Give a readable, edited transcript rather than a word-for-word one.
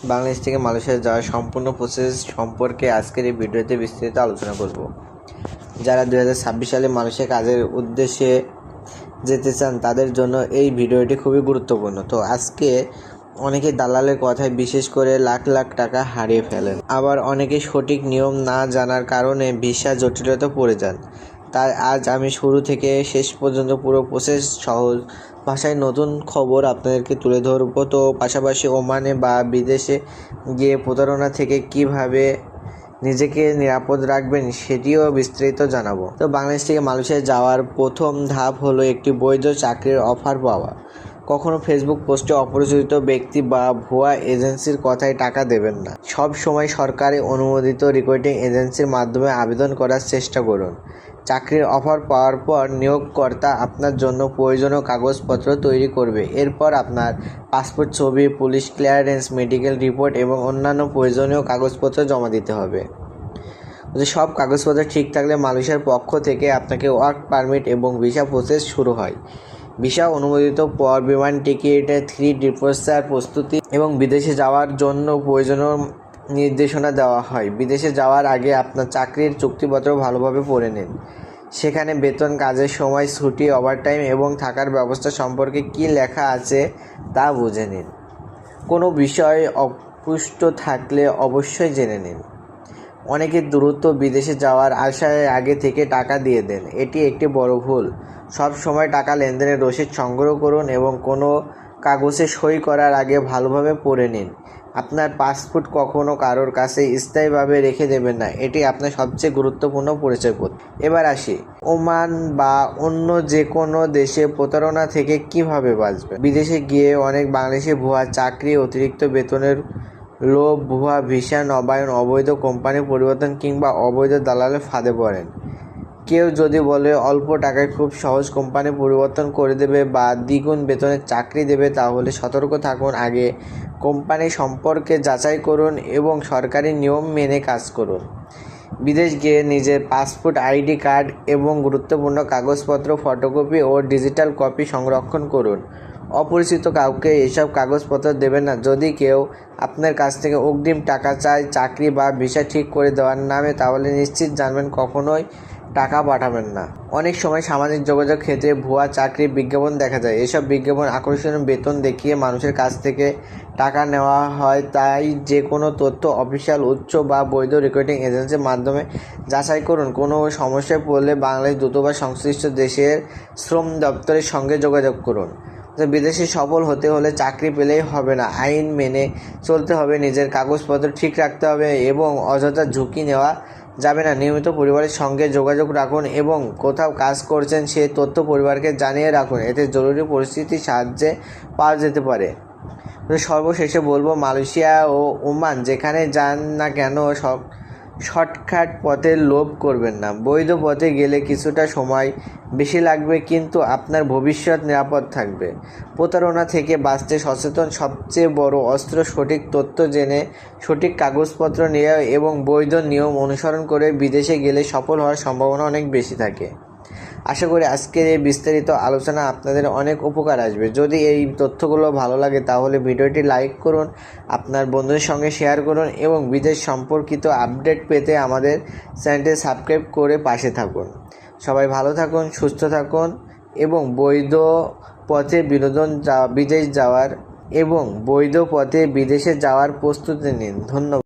বাংলাদেশ থেকে মালয়েশিয়া যাওয়ার সম্পূর্ণ প্রসেস সম্পর্কে আজকের এই ভিডিওতে বিস্তারিত আলোচনা করব। যারা 2026 সালে মালয়েশিয়া কাজের উদ্দেশ্যে যেতে চান তাদের জন্য এই ভিডিওটি খুবই গুরুত্বপূর্ণ। তো আজকে অনেকে দালালের কথায় বিশেষ করে লাখ লাখ টাকা হারিয়ে ফেলেন, আবার অনেকে সঠিক নিয়ম না জানার কারণে ভিসা জটিলতা পড়ে যান। তাই আজ আমি শুরু থেকে শেষ পর্যন্ত পুরো প্রসেস সহজ ভাষায় নতুন খবর আপনাদেরকে তুলে ধরবো। তো পাশাপাশি ওমানে বা বিদেশে গিয়ে প্রতারণা থেকে কিভাবে নিজেকে নিরাপদ রাখবেন সেটিও বিস্তারিত জানাবো। তো বাংলাদেশ থেকে মালয়েশিয়া যাওয়ার প্রথম ধাপ হলো একটি বৈধ চাকরির অফার পাওয়া। কখনো ফেসবুক পোস্টে অপরিচিত ব্যক্তি বা ভুয়া এজেন্সির কথায় টাকা দেবেন না। সব সময় সরকারি অনুমোদিত রিক্রুটিং এজেন্সির মাধ্যমে আবেদন করার চেষ্টা করুন। চাকরির অফার পাওয়ার পর নিয়োগকর্তা আপনার জন্য প্রয়োজনীয় কাগজপত্র তৈরি করবে। এরপর আপনার পাসপোর্ট ছবি, পুলিশ ক্লিয়ারেন্স, মেডিকেল রিপোর্ট এবং অন্যান্য প্রয়োজনীয় কাগজপত্র জমা দিতে হবে। সব কাগজপত্র ঠিক থাকলে মালয়েশিয়ার পক্ষ থেকে আপনাকে ওয়ার্ক পারমিট এবং ভিসা প্রসেস শুরু হয়। ভিসা অনুমোদিত পর বিমান টিকিট, 3 ডিপোসার প্রস্তুতি এবং বিদেশে যাওয়ার জন্য প্রয়োজনীয় নির্দেশনা দেওয়া হয়। বিদেশে যাওয়ার আগে আপনার চাকরির চুক্তিপত্র ভালোভাবে পড়ে নিন। সেখানে বেতন, কাজের সময়, ছুটি, ওভারটাইম এবং থাকার ব্যবস্থা সম্পর্কে কী লেখা আছে তা বুঝে নিন। কোনো বিষয় অপুষ্ট থাকলে অবশ্যই জেনে নিন। অনেকে দ্রুত বিদেশে যাওয়ার আশায় আগে থেকে টাকা দিয়ে দেন, এটি একটি বড় ভুল। সব সময় টাকা লেনদেনের রসিদ সংগ্রহ করুন এবং কোনো কাগজে সই করার আগে ভালোভাবে পড়ে নিন। আপনার পাসপোর্ট কখনো কারোর কাছে স্থায়ীভাবে রেখে দেবেন না, এটি আপনার সবচেয়ে গুরুত্বপূর্ণ পরিচয়পত্র। এবার আসি ওমান বা অন্য যে কোনো দেশে প্রতারণা থেকে কিভাবে বাঁচবেন। বিদেশে গিয়ে অনেক বাংলাদেশি ভুয়া চাকরি, অতিরিক্ত বেতনের লোভ, ভুয়া ভিসা নবায়ন, অবৈধ কোম্পানি পরিবর্তন কিংবা অবৈধ দালালের ফাঁদে পড়েন। কেউ যদি বলে অল্প টাকায় খুব সহজ কোম্পানি পরিবর্তন করে দেবে বা দ্বিগুণ বেতনের চাকরি দেবে, তাহলে সতর্ক থাকুন। আগে কোম্পানি সম্পর্কে যাচাই করুন এবং সরকারি নিয়ম মেনে কাজ করুন। বিদেশ গিয়ে নিজের পাসপোর্ট, আইডি কার্ড এবং গুরুত্বপূর্ণ কাগজপত্র ফটোকপি ও ডিজিটাল কপি সংরক্ষণ করুন। অপরিচিত কাউকে এসব কাগজপত্র দেবেন না। যদি কেউ আপনার কাছ থেকে অগ্রিম টাকা চায় চাকরি বা ভিসা ঠিক করে দেওয়ার নামে, তাহলে নিশ্চিত জানবেন কখনোই টাকা পাঠাবেন না। অনেক সময় সামাজিক যোগাযোগ ক্ষেত্রে ভুয়া চাকরির বিজ্ঞাপন দেখা যায়। এসব বিজ্ঞাপন আকর্ষণীয় বেতন দেখিয়ে মানুষের কাছ থেকে টাকা নেওয়া হয়। তাই যে কোনো তথ্য অফিসিয়াল, উচ্চ বা বৈধ রিক্রুটিং এজেন্সির মাধ্যমে যাচাই করুন। কোনো সমস্যায় পড়লে বাংলাদেশ দূতাবাস, সংশ্লিষ্ট দেশের শ্রম দপ্তরের সঙ্গে যোগাযোগ করুন। বিদেশে সফল হতে হলে চাকরি পেলেই হবে না, আইন মেনে চলতে হবে, নিজের কাগজপত্র ঠিক রাখতে হবে এবং অযথা ঝুঁকি নেওয়া যাবে না। নিয়মিত পরিবারের সঙ্গে যোগাযোগ রাখুন এবং কোথাও কাজ করছেন সে তথ্য পরিবারকে জানিয়ে রাখুন, এতে জরুরি পরিস্থিতির সাহায্যে পাওয়া যেতে পারে। সর্বশেষে বলবো, মালয়েশিয়া ও ওমান যেখানে যান না কেন শর্টকাট পথে লোভ করবেন না। বৈধ পথে গেলে কিছুটা সময় বেশি লাগবে, কিন্তু আপনার ভবিষ্যৎ নিরাপদ থাকবে। প্রতারণা থেকে বাঁচতে সচেতন সবচেয়ে বড় অস্ত্র সঠিক তথ্য জেনে, সঠিক কাগজপত্র নিয়ে এবং বৈধ নিয়ম অনুসরণ করে বিদেশে গেলে সফল হওয়ার সম্ভাবনা অনেক বেশি থাকে। আশা করি আজকের এই বিস্তারিত আলোচনা আপনাদের অনেক উপকার আসবে। যদি এই তথ্যগুলো ভালো লাগে তাহলে ভিডিওটি লাইক করুন, আপনার বন্ধুদের সঙ্গে শেয়ার করুন এবং বিদেশ সম্পর্কিত আপডেট পেতে আমাদের চ্যানেলটি সাবস্ক্রাইব করে পাশে থাকুন। সবাই ভালো থাকুন, সুস্থ থাকুন এবং বৈধ পথে বিদেশে যাওয়ার প্রস্তুতি নিন। ধন্যবাদ।